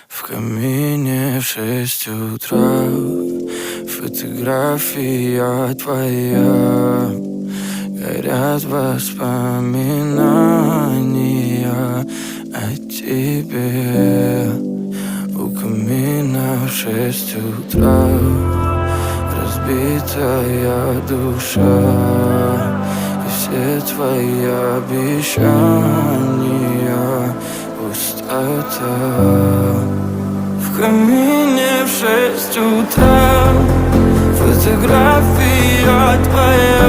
В камине в 6 утра фотография твоя. Горят воспоминания о тебе. У камина в 6 утра разбитая душа, и все твои обещания пустота. В камине в 6 утра фотография твоя.